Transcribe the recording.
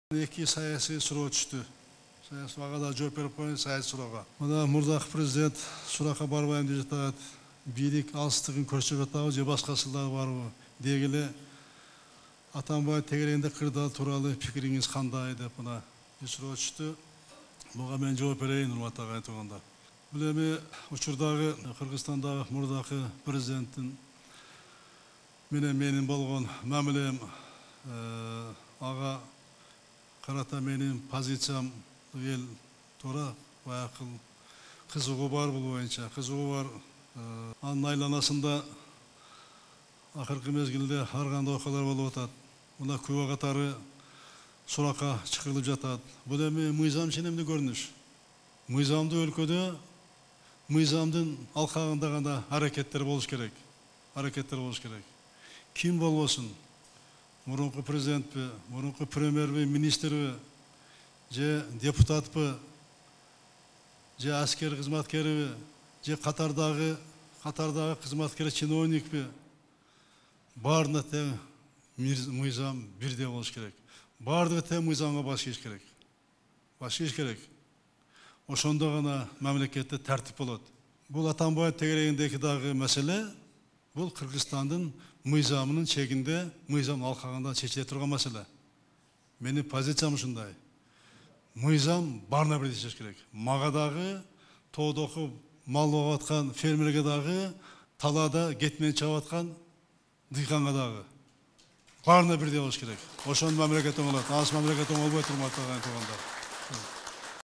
Эки саясий суроо түштү. Саясий багада жооп берип коюн саясий суроого. Мына мурдакы президент суракка барбайм деп жатат. Бийлик алыстыгын көрсөтүп атабы же башкасы да барбы? Дегиле Атамбай тегерегинде кырдаал тууралуу пикириңиз кандай деп мына суроо түштү. Буга мен жооп берейин, урматтуу агай туугандар. Бул эми учурдагы Кыргызстандагы мурдакы президенттин менен менин болгон мамилем ага карата менин позициям эл туура баягы кызыгуу бар, бул боюнча кызыгуу бар. Анын айланасында акыркы мезгилде ар кандай окуялар болуп атат. Мына күбө катары суракка чакырылып жатат. Бул эми мыйзам ишен эмне көрүнүш? Мыйзамдуу өлкөдө мыйзамдын алкагында гана аракеттер болуш керек. Аракеттер болуш керек. Ким болбосун? Мурунку президентпи, мурунку премьерби, министрби, же депутатпы, же аскер кызматкериби, же катардагы кызматкер чиновникпи, баарына тең мыйзам бирдей болуш керек. Баардыгы тең мыйзамга баш ийиш керек. Баш ийиш керек. Ошондо гана мамлекетте тартип болот. Бул Атамбай тегерегиндеги дагы маселе, бул Кыргызстандын мыйзамынын чегинде, мыйзам алкагында чечиле турган маселе. Менин позициям ушундай. Мыйзам баарына бирдей чечилиш керек. Мага дагы, тоодогу мал багып аткан фермерге дагы, талаада кетмен чабып аткан дыйканга дагы. Баарына бирдей болуш керек. Ошондо мамлекет оңолот. Аз мамлекет оңолбойт, урматтуу агай туугандар.